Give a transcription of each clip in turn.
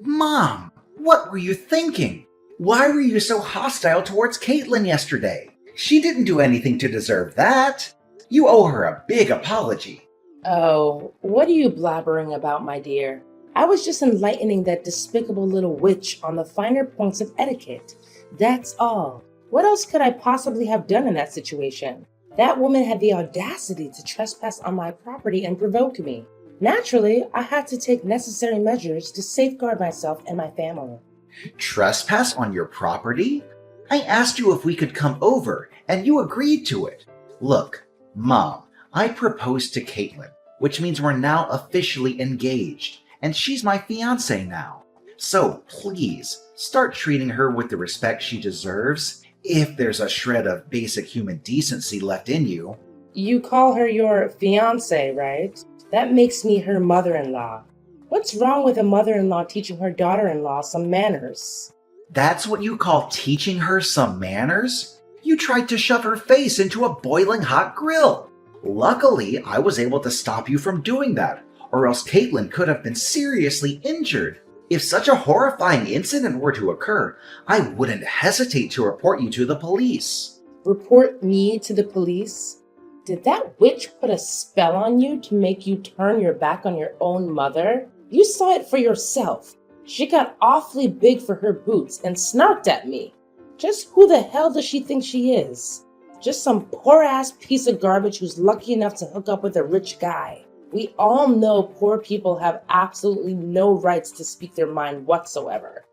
Mom, what were you thinking? Why were you so hostile towards Caitlin yesterday? She didn't do anything to deserve that. You owe her a big apology. Oh, what are you blabbering about, my dear? I was just enlightening that despicable little witch on the finer points of etiquette. That's all. What else could I possibly have done in that situation? That woman had the audacity to trespass on my property and provoke me. Naturally, I had to take necessary measures to safeguard myself and my family. Trespass on your property? I asked you if we could come over, and you agreed to it. Look, Mom, I proposed to Caitlin, which means we're now officially engaged, and she's my fiancée now. So please, start treating her with the respect she deserves, if there's a shred of basic human decency left in you. You call her your fiancée, right? That makes me her mother-in-law. What's wrong with a mother-in-law teaching her daughter-in-law some manners? That's what you call teaching her some manners? You tried to shove her face into a boiling hot grill. Luckily, I was able to stop you from doing that, or else Caitlin could have been seriously injured. If such a horrifying incident were to occur, I wouldn't hesitate to report you to the police. Report me to the police? Did that witch put a spell on you to make you turn your back on your own mother? You saw it for yourself. She got awfully big for her boots and snarked at me. Just who the hell does she think she is? Just some poor-ass piece of garbage who's lucky enough to hook up with a rich guy. We all know poor people have absolutely no rights to speak their mind whatsoever.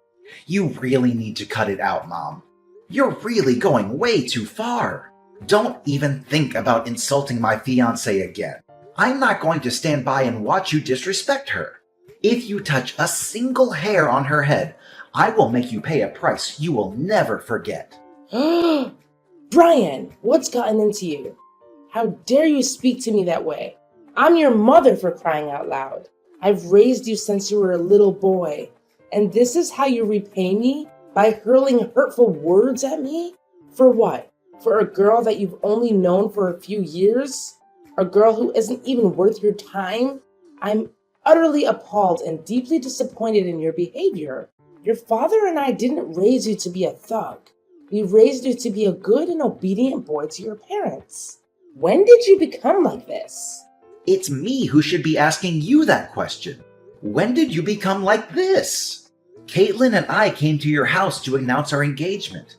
You really need to cut it out, Mom. You're really going way too far. Don't even think about insulting my fiancée again. I'm not going to stand by and watch you disrespect her. If you touch a single hair on her head, I will make you pay a price you will never forget. Brian, what's gotten into you? How dare you speak to me that way? I'm your mother, for crying out loud. I've raised you since you were a little boy. And this is how you repay me? By hurling hurtful words at me? For what? For a girl that you've only known for a few years? A girl who isn't even worth your time? I'm utterly appalled and deeply disappointed in your behavior. Your father and I didn't raise you to be a thug. We raised you to be a good and obedient boy to your parents. When did you become like this? It's me who should be asking you that question. When did you become like this? Caitlin and I came to your house to announce our engagement,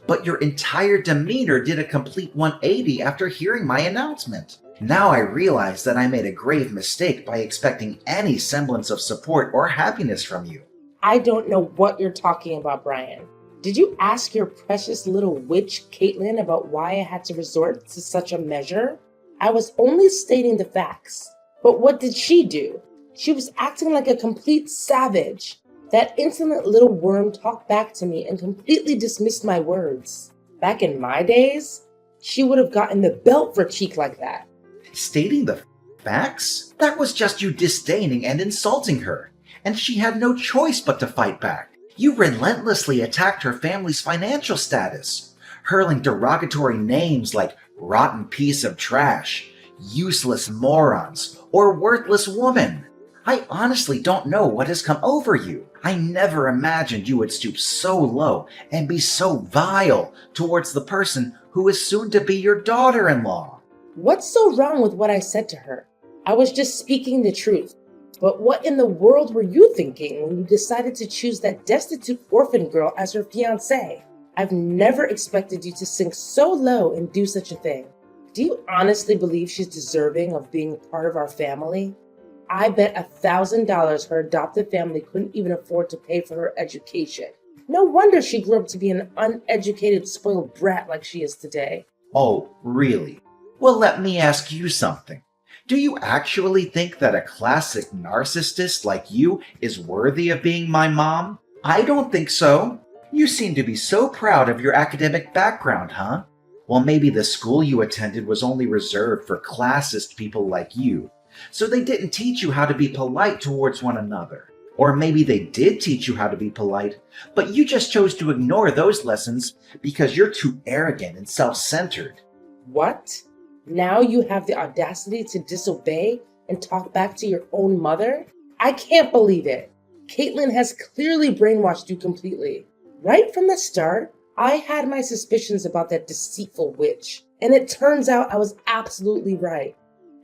but your entire demeanor did a complete 180 after hearing my announcement. Now I realize that I made a grave mistake by expecting any semblance of support or happiness from you. I don't know what you're talking about, Brian. Did you ask your precious little witch, Caitlin, about why I had to resort to such a measure? I was only stating the facts. But what did she do? She was acting like a complete savage. That insolent little worm talked back to me and completely dismissed my words. Back in my days, she would have gotten the belt for cheek like that. Stating the facts? That was just you disdaining and insulting her, and she had no choice but to fight back. You relentlessly attacked her family's financial status, hurling derogatory names like rotten piece of trash, useless morons, or worthless woman. I honestly don't know what has come over you. I never imagined you would stoop so low and be so vile towards the person who is soon to be your daughter-in-law. What's so wrong with what I said to her? I was just speaking the truth. But what in the world were you thinking when you decided to choose that destitute orphan girl as your fiancée? I've never expected you to sink so low and do such a thing. Do you honestly believe she's deserving of being part of our family? I bet $1,000 her adopted family couldn't even afford to pay for her education. No wonder she grew up to be an uneducated, spoiled brat like she is today. Oh, really? Well, let me ask you something. Do you actually think that a classic narcissist like you is worthy of being my mom? I don't think so. You seem to be so proud of your academic background, huh? Well, maybe the school you attended was only reserved for classist people like you, so they didn't teach you how to be polite towards one another. Or maybe they did teach you how to be polite, but you just chose to ignore those lessons because you're too arrogant and self-centered. What? Now you have the audacity to disobey and talk back to your own mother? I can't believe it. Caitlin has clearly brainwashed you completely. Right from the start, I had my suspicions about that deceitful witch, and it turns out I was absolutely right.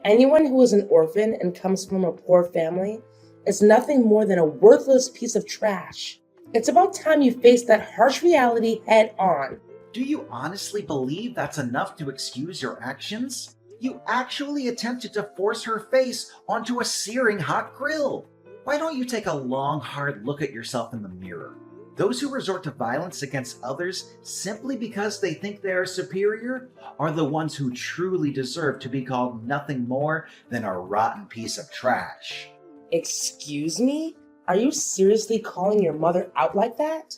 Anyone who is an orphan and comes from a poor family is nothing more than a worthless piece of trash. It's about time you face that harsh reality head on. Do you honestly believe that's enough to excuse your actions? You actually attempted to force her face onto a searing hot grill. Why don't you take a long, hard look at yourself in the mirror? Those who resort to violence against others simply because they think they are superior are the ones who truly deserve to be called nothing more than a rotten piece of trash. Excuse me? Are you seriously calling your mother out like that?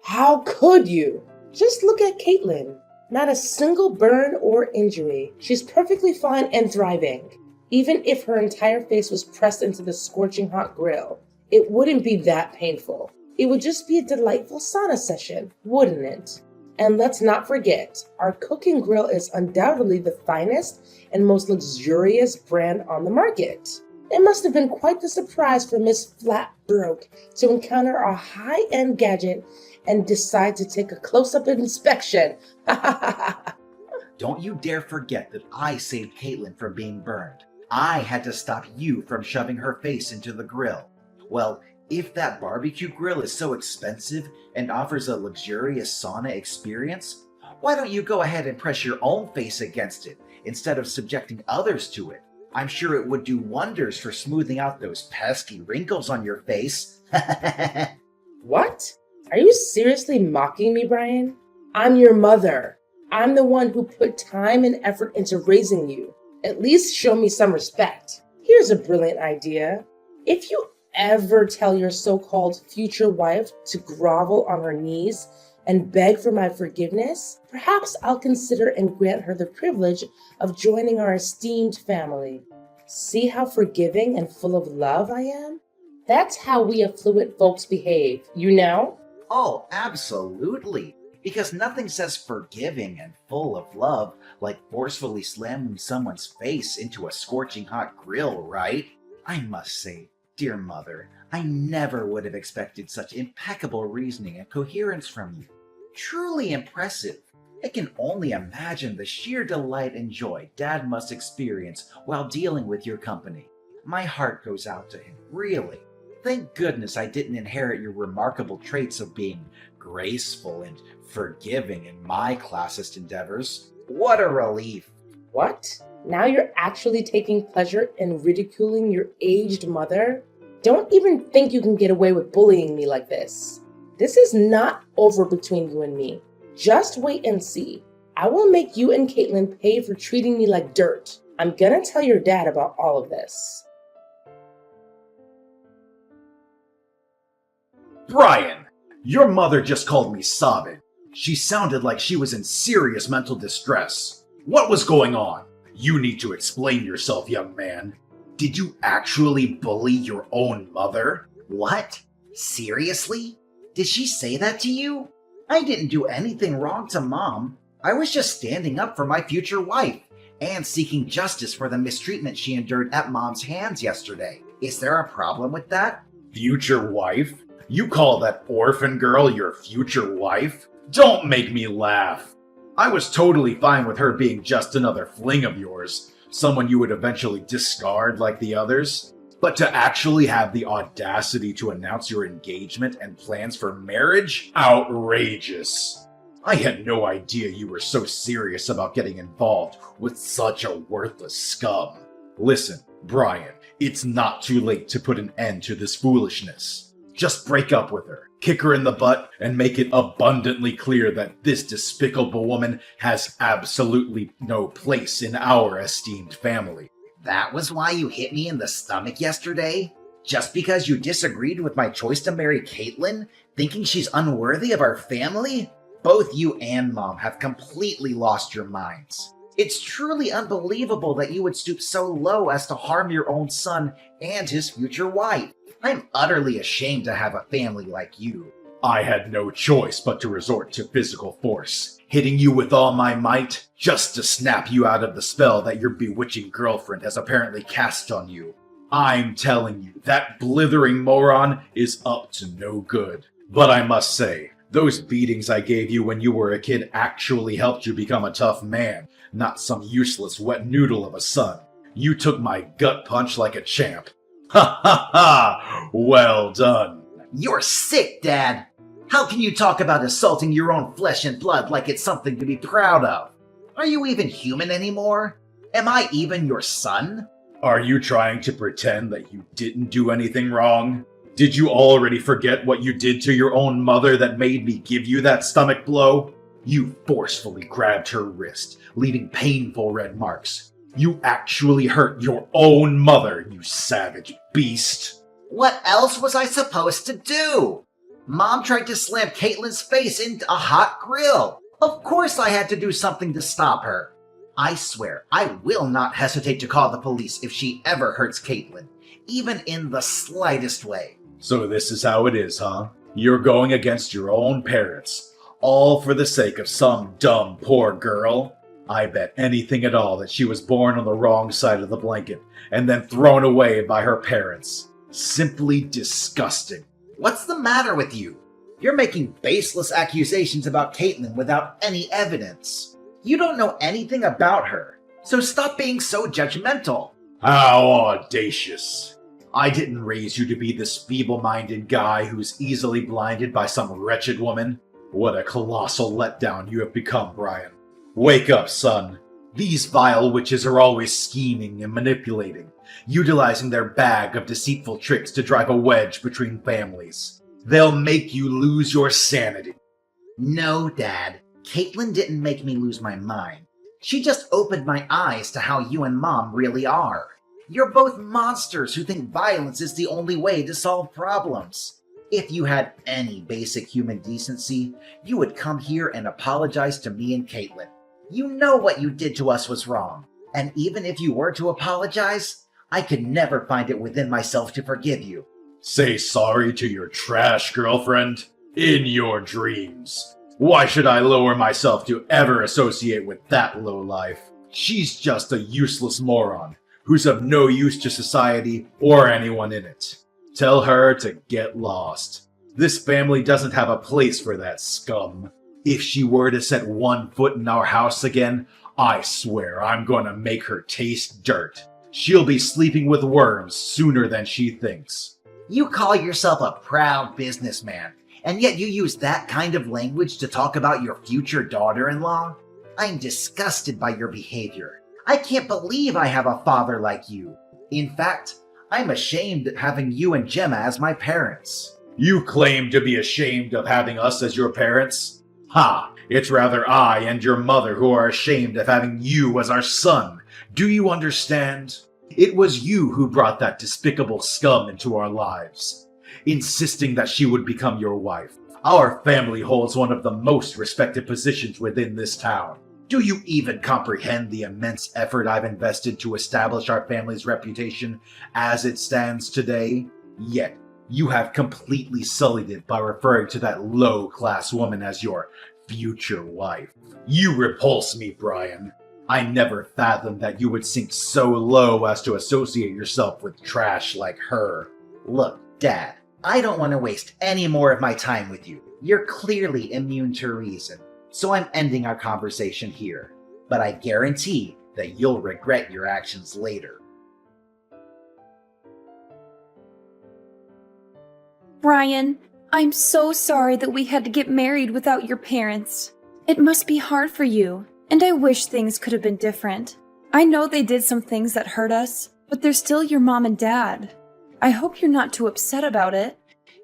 How could you? Just look at Caitlin. Not a single burn or injury. She's perfectly fine and thriving. Even if her entire face was pressed into the scorching hot grill, it wouldn't be that painful. It would just be a delightful sauna session, wouldn't it? And let's not forget, our cooking grill is undoubtedly the finest and most luxurious brand on the market. It must have been quite the surprise for Miss Flatbroke to encounter a high-end gadget and decide to take a close-up inspection. Don't you dare forget that I saved Caitlin from being burned. I had to stop you from shoving her face into the grill. Well, if that barbecue grill is so expensive and offers a luxurious sauna experience, why don't you go ahead and press your own face against it instead of subjecting others to it? I'm sure it would do wonders for smoothing out those pesky wrinkles on your face. What? Are you seriously mocking me, Brian? I'm your mother. I'm the one who put time and effort into raising you. At least show me some respect. Here's a brilliant idea. If you ever tell your so-called future wife to grovel on her knees and beg for my forgiveness, perhaps I'll consider and grant her the privilege of joining our esteemed family. See how forgiving and full of love I am? That's how we affluent folks behave, you know? Oh, absolutely. Because nothing says forgiving and full of love like forcefully slamming someone's face into a scorching hot grill, right? I must say, dear mother, I never would have expected such impeccable reasoning and coherence from you. Truly impressive. I can only imagine the sheer delight and joy Dad must experience while dealing with your company. My heart goes out to him, really. Thank goodness I didn't inherit your remarkable traits of being graceful and forgiving in my classist endeavors. What a relief. What? Now you're actually taking pleasure in ridiculing your aged mother? Don't even think you can get away with bullying me like this. This is not over between you and me. Just wait and see. I will make you and Caitlin pay for treating me like dirt. I'm gonna tell your dad about all of this. Brian, your mother just called me sobbing. She sounded like she was in serious mental distress. What was going on? You need to explain yourself, young man. Did you actually bully your own mother? What? Seriously? Did she say that to you? I didn't do anything wrong to Mom. I was just standing up for my future wife and seeking justice for the mistreatment she endured at Mom's hands yesterday. Is there a problem with that? Future wife? You call that orphan girl your future wife? Don't make me laugh. I was totally fine with her being just another fling of yours, someone you would eventually discard like the others. But to actually have the audacity to announce your engagement and plans for marriage? Outrageous. I had no idea you were so serious about getting involved with such a worthless scum. Listen, Brian, it's not too late to put an end to this foolishness. Just break up with her, kick her in the butt, and make it abundantly clear that this despicable woman has absolutely no place in our esteemed family. That was why you hit me in the stomach yesterday? Just because you disagreed with my choice to marry Caitlin, thinking she's unworthy of our family? Both you and Mom have completely lost your minds. It's truly unbelievable that you would stoop so low as to harm your own son and his future wife. I'm utterly ashamed to have a family like you. I had no choice but to resort to physical force, hitting you with all my might, just to snap you out of the spell that your bewitching girlfriend has apparently cast on you. I'm telling you, that blithering moron is up to no good. But I must say, those beatings I gave you when you were a kid actually helped you become a tough man, not some useless wet noodle of a son. You took my gut punch like a champ. Ha ha ha! Well done. You're sick, Dad. How can you talk about assaulting your own flesh and blood like it's something to be proud of? Are you even human anymore? Am I even your son? Are you trying to pretend that you didn't do anything wrong? Did you already forget what you did to your own mother that made me give you that stomach blow? You forcefully grabbed her wrist, leaving painful red marks. You actually hurt your own mother, you savage beast. What else was I supposed to do? Mom tried to slam Caitlin's face into a hot grill. Of course I had to do something to stop her. I swear, I will not hesitate to call the police if she ever hurts Caitlin, even in the slightest way. So this is how it is, huh? You're going against your own parents, all for the sake of some dumb poor girl? I bet anything at all that she was born on the wrong side of the blanket and then thrown away by her parents. Simply disgusting. What's the matter with you? You're making baseless accusations about Caitlin without any evidence. You don't know anything about her, so stop being so judgmental. How audacious. I didn't raise you to be this feeble-minded guy who's easily blinded by some wretched woman. What a colossal letdown you have become, Brian. Wake up, son. These vile witches are always scheming and manipulating, utilizing their bag of deceitful tricks to drive a wedge between families. They'll make you lose your sanity. No, Dad. Caitlin didn't make me lose my mind. She just opened my eyes to how you and Mom really are. You're both monsters who think violence is the only way to solve problems. If you had any basic human decency, you would come here and apologize to me and Caitlin. You know what you did to us was wrong. And even if you were to apologize, I could never find it within myself to forgive you. Say sorry to your trash girlfriend? In your dreams. Why should I lower myself to ever associate with that lowlife? She's just a useless moron who's of no use to society or anyone in it. Tell her to get lost. This family doesn't have a place for that scum. If she were to set one foot in our house again, I swear I'm gonna make her taste dirt. She'll be sleeping with worms sooner than she thinks. You call yourself a proud businessman, and yet you use that kind of language to talk about your future daughter-in-law? I'm disgusted by your behavior. I can't believe I have a father like you. In fact, I'm ashamed at having you and Gemma as my parents. You claim to be ashamed of having us as your parents? Ha! It's rather I and your mother who are ashamed of having you as our son. Do you understand? It was you who brought that despicable scum into our lives, insisting that she would become your wife. Our family holds one of the most respected positions within this town. Do you even comprehend the immense effort I've invested to establish our family's reputation as it stands today? Yet, you have completely sullied it by referring to that low-class woman as your future wife. You repulse me, Brian. I never fathomed that you would sink so low as to associate yourself with trash like her. Look, Dad, I don't want to waste any more of my time with you. You're clearly immune to reason, so I'm ending our conversation here. But I guarantee that you'll regret your actions later. Brian, I'm so sorry that we had to get married without your parents. It must be hard for you, and I wish things could have been different. I know they did some things that hurt us, but they're still your mom and dad. I hope you're not too upset about it.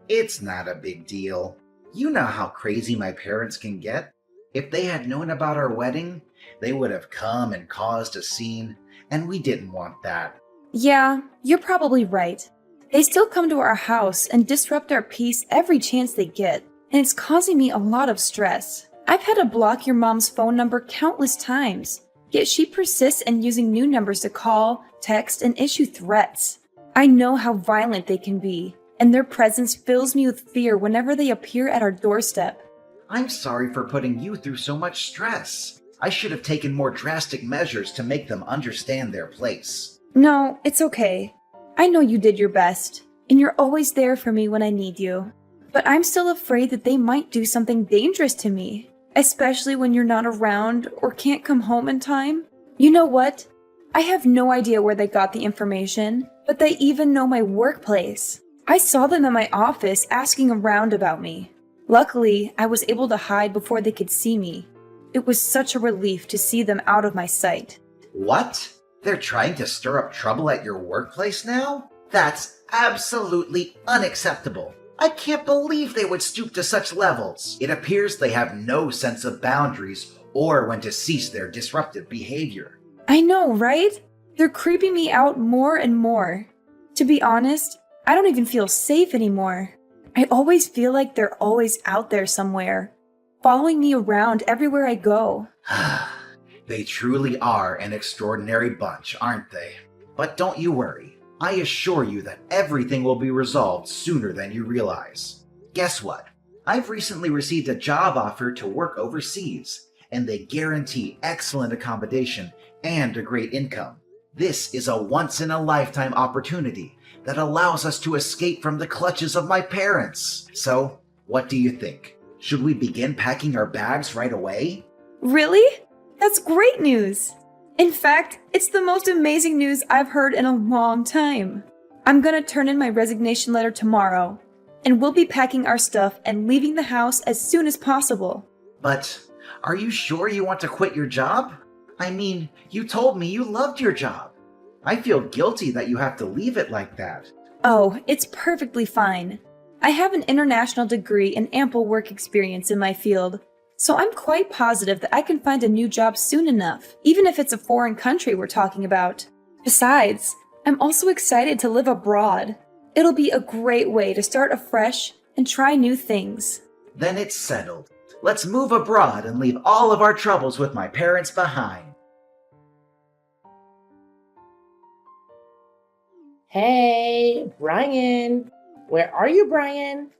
It's not a big deal. You know how crazy my parents can get. If they had known about our wedding, they would have come and caused a scene, and we didn't want that. Yeah, you're probably right. They still come to our house and disrupt our peace every chance they get, and it's causing me a lot of stress. I've had to block your mom's phone number countless times, yet she persists in using new numbers to call, text, and issue threats. I know how violent they can be, and their presence fills me with fear whenever they appear at our doorstep. I'm sorry for putting you through so much stress. I should have taken more drastic measures to make them understand their place. No, it's okay. I know you did your best, and you're always there for me when I need you. But I'm still afraid that they might do something dangerous to me, especially when you're not around or can't come home in time. You know what? I have no idea where they got the information, but they even know my workplace. I saw them in my office asking around about me. Luckily, I was able to hide before they could see me. It was such a relief to see them out of my sight. What? They're trying to stir up trouble at your workplace now? That's absolutely unacceptable. I can't believe they would stoop to such levels. It appears they have no sense of boundaries or when to cease their disruptive behavior. I know, right? They're creeping me out more and more. To be honest, I don't even feel safe anymore. I always feel like they're always out there somewhere, following me around everywhere I go. They truly are an extraordinary bunch, aren't they? But don't you worry. I assure you that everything will be resolved sooner than you realize. Guess what? I've recently received a job offer to work overseas, and they guarantee excellent accommodation and a great income. This is a once-in-a-lifetime opportunity that allows us to escape from the clutches of my parents. So, what do you think? Should we begin packing our bags right away? Really? That's great news! In fact, it's the most amazing news I've heard in a long time. I'm gonna turn in my resignation letter tomorrow, and we'll be packing our stuff and leaving the house as soon as possible. But are you sure you want to quit your job? I mean, you told me you loved your job. I feel guilty that you have to leave it like that. Oh, it's perfectly fine. I have an international degree and ample work experience in my field, so I'm quite positive that I can find a new job soon enough, even if it's a foreign country we're talking about. Besides, I'm also excited to live abroad. It'll be a great way to start afresh and try new things. Then it's settled. Let's move abroad and leave all of our troubles with my parents behind. Hey, Brian. Where are you, Brian?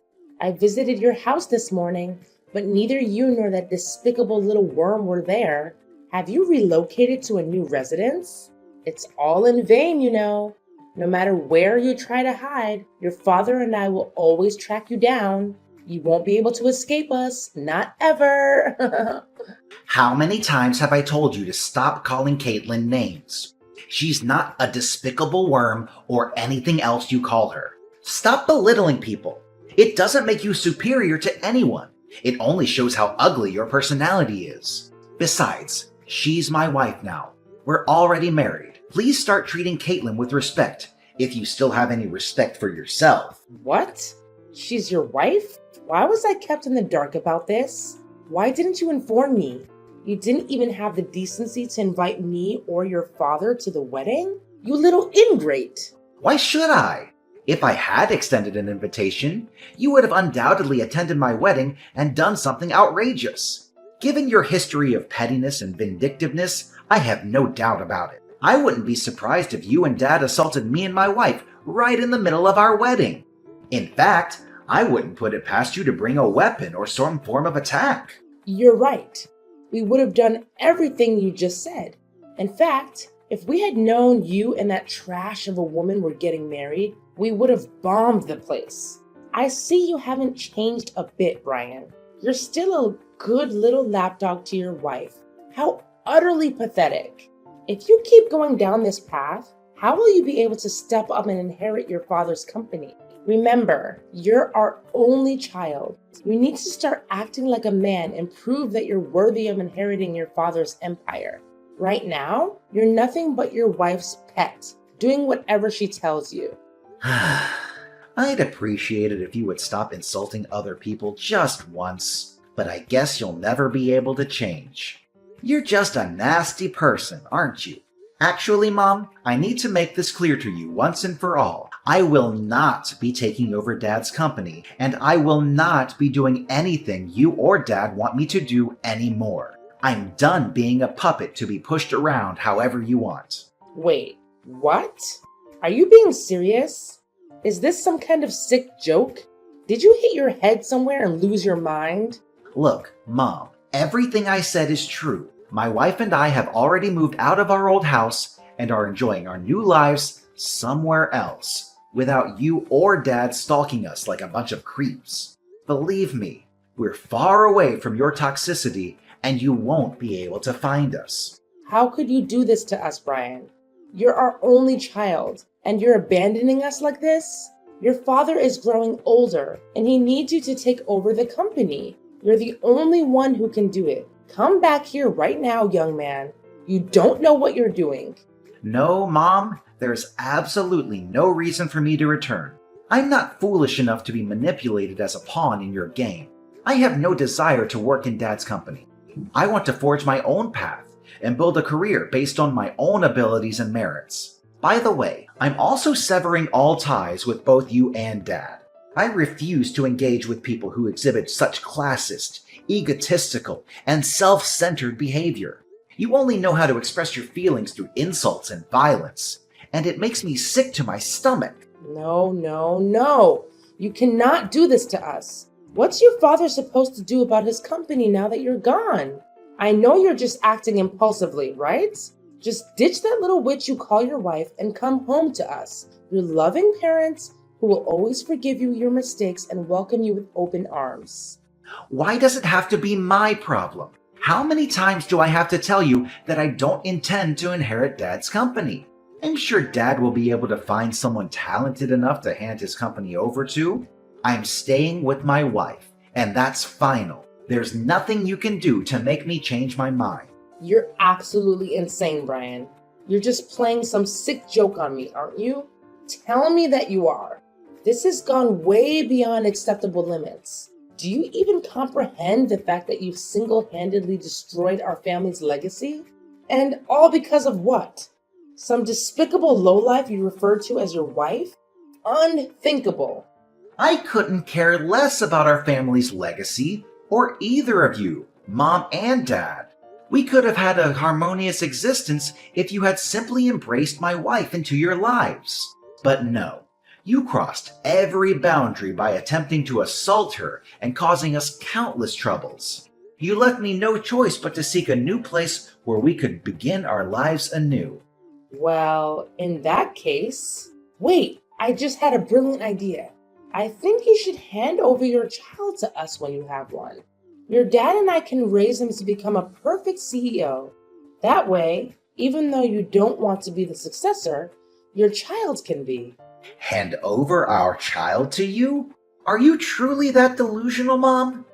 I visited your house this morning, but neither you nor that despicable little worm were there. Have you relocated to a new residence? It's all in vain, you know. No matter where you try to hide, your father and I will always track you down. You won't be able to escape us. Not ever. How many times have I told you to stop calling Caitlin names? She's not a despicable worm or anything else you call her. Stop belittling people. It doesn't make you superior to anyone. It only shows how ugly your personality is. Besides, she's my wife now. We're already married. Please start treating Caitlin with respect, if you still have any respect for yourself. What? She's your wife? Why was I kept in the dark about this? Why didn't you inform me? You didn't even have the decency to invite me or your father to the wedding? You little ingrate! Why should I? If I had extended an invitation, you would have undoubtedly attended my wedding and done something outrageous. Given your history of pettiness and vindictiveness, I have no doubt about it. I wouldn't be surprised if you and Dad assaulted me and my wife right in the middle of our wedding. In fact, I wouldn't put it past you to bring a weapon or some form of attack. You're right. We would have done everything you just said. In fact, if we had known you and that trash of a woman were getting married, we would have bombed the place. I see you haven't changed a bit, Brian. You're still a good little lapdog to your wife. How utterly pathetic. If you keep going down this path, how will you be able to step up and inherit your father's company? Remember, you're our only child. You need to start acting like a man and prove that you're worthy of inheriting your father's empire. Right now, you're nothing but your wife's pet, doing whatever she tells you. I'd appreciate it if you would stop insulting other people just once, but I guess you'll never be able to change. You're just a nasty person, aren't you? Actually, Mom, I need to make this clear to you once and for all. I will not be taking over Dad's company, and I will not be doing anything you or Dad want me to do anymore. I'm done being a puppet to be pushed around however you want. Wait, what? Are you being serious? Is this some kind of sick joke? Did you hit your head somewhere and lose your mind? Look, Mom, everything I said is true. My wife and I have already moved out of our old house and are enjoying our new lives somewhere else, without you or Dad stalking us like a bunch of creeps. Believe me, we're far away from your toxicity, and you won't be able to find us. How could you do this to us, Brian? You're our only child, and you're abandoning us like this? Your father is growing older, and he needs you to take over the company. You're the only one who can do it. Come back here right now, young man. You don't know what you're doing. No, Mom, there's absolutely no reason for me to return. I'm not foolish enough to be manipulated as a pawn in your game. I have no desire to work in Dad's company. I want to forge my own path and build a career based on my own abilities and merits. By the way, I'm also severing all ties with both you and Dad. I refuse to engage with people who exhibit such classist, egotistical, and self-centered behavior. You only know how to express your feelings through insults and violence, and it makes me sick to my stomach. No. You cannot do this to us. What's your father supposed to do about his company now that you're gone? I know you're just acting impulsively, right? Just ditch that little witch you call your wife and come home to us. Your loving parents who will always forgive you your mistakes and welcome you with open arms. Why does it have to be my problem? How many times do I have to tell you that I don't intend to inherit Dad's company? I'm sure Dad will be able to find someone talented enough to hand his company over to. I'm staying with my wife, and that's final. There's nothing you can do to make me change my mind. You're absolutely insane, Brian. You're just playing some sick joke on me, aren't you? Tell me that you are. This has gone way beyond acceptable limits. Do you even comprehend the fact that you've single-handedly destroyed our family's legacy? And all because of what? Some despicable lowlife you refer to as your wife? Unthinkable. I couldn't care less about our family's legacy, or either of you, Mom and Dad. We could have had a harmonious existence if you had simply embraced my wife into your lives. But no, you crossed every boundary by attempting to assault her and causing us countless troubles. You left me no choice but to seek a new place where we could begin our lives anew. Well, in that case... Wait, I just had a brilliant idea. I think you should hand over your child to us when you have one. Your dad and I can raise him to become a perfect CEO. That way, even though you don't want to be the successor, your child can be. Hand over our child to you? Are you truly that delusional, Mom?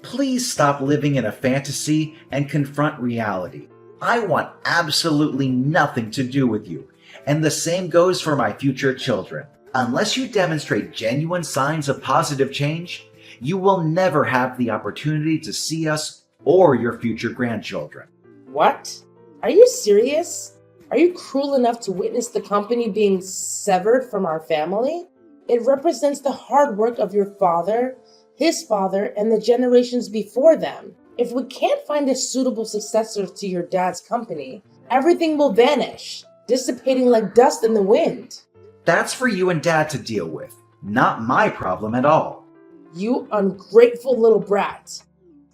Please stop living in a fantasy and confront reality. I want absolutely nothing to do with you, and the same goes for my future children. Unless you demonstrate genuine signs of positive change, you will never have the opportunity to see us or your future grandchildren. What? Are you serious? Are you cruel enough to witness the company being severed from our family? It represents the hard work of your father, his father, and the generations before them. If we can't find a suitable successor to your dad's company, everything will vanish, dissipating like dust in the wind. That's for you and Dad to deal with, not my problem at all. You ungrateful little brat.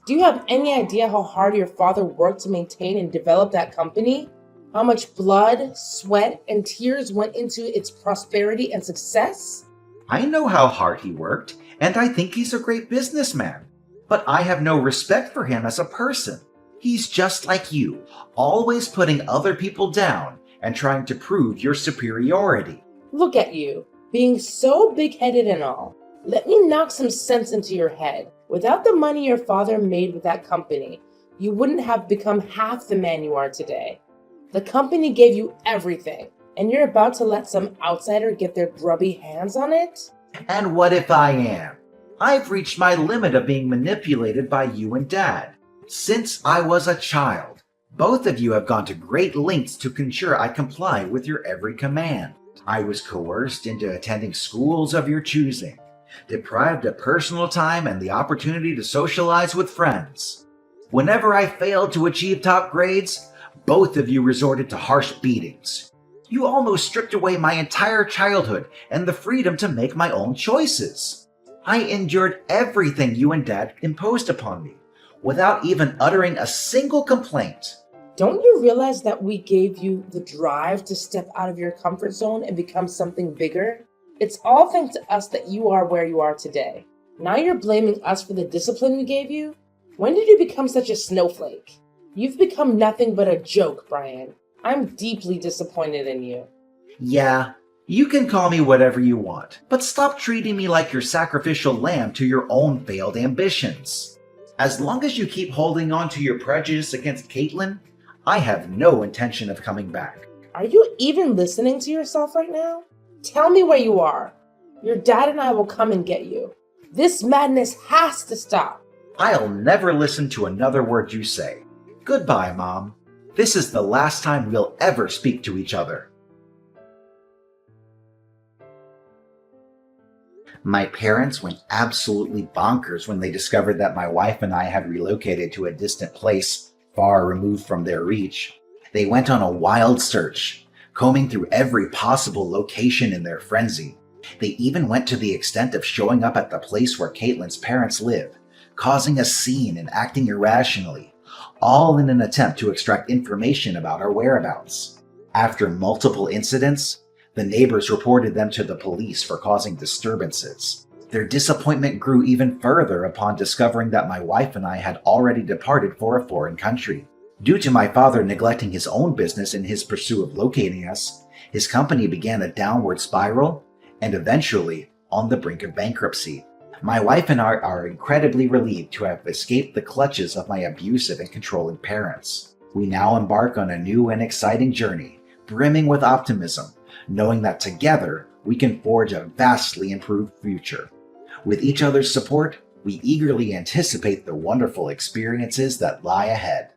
Do you have any idea how hard your father worked to maintain and develop that company? How much blood, sweat, and tears went into its prosperity and success? I know how hard he worked, and I think he's a great businessman. But I have no respect for him as a person. He's just like you, always putting other people down and trying to prove your superiority. Look at you, being so big-headed and all. Let me knock some sense into your head. Without the money your father made with that company, you wouldn't have become half the man you are today. The company gave you everything, and you're about to let some outsider get their grubby hands on it? And what if I am? I've reached my limit of being manipulated by you and Dad. Since I was a child, both of you have gone to great lengths to ensure I comply with your every command. I was coerced into attending schools of your choosing, deprived of personal time and the opportunity to socialize with friends. Whenever I failed to achieve top grades, both of you resorted to harsh beatings. You almost stripped away my entire childhood and the freedom to make my own choices. I endured everything you and Dad imposed upon me, without even uttering a single complaint. Don't you realize that we gave you the drive to step out of your comfort zone and become something bigger? It's all thanks to us that you are where you are today. Now you're blaming us for the discipline we gave you? When did you become such a snowflake? You've become nothing but a joke, Brian. I'm deeply disappointed in you. Yeah, you can call me whatever you want, but stop treating me like your sacrificial lamb to your own failed ambitions. As long as you keep holding on to your prejudice against Caitlin, I have no intention of coming back. Are you even listening to yourself right now? Tell me where you are. Your dad and I will come and get you. This madness has to stop. I'll never listen to another word you say. Goodbye, Mom. This is the last time we'll ever speak to each other. My parents went absolutely bonkers when they discovered that my wife and I had relocated to a distant place far removed from their reach. They went on a wild search, combing through every possible location in their frenzy. They even went to the extent of showing up at the place where Caitlin's parents live, causing a scene and acting irrationally, all in an attempt to extract information about our whereabouts. After multiple incidents, the neighbors reported them to the police for causing disturbances. Their disappointment grew even further upon discovering that my wife and I had already departed for a foreign country. Due to my father neglecting his own business in his pursuit of locating us, his company began a downward spiral and eventually on the brink of bankruptcy. My wife and I are incredibly relieved to have escaped the clutches of my abusive and controlling parents. We now embark on a new and exciting journey, brimming with optimism, knowing that together we can forge a vastly improved future. With each other's support, we eagerly anticipate the wonderful experiences that lie ahead.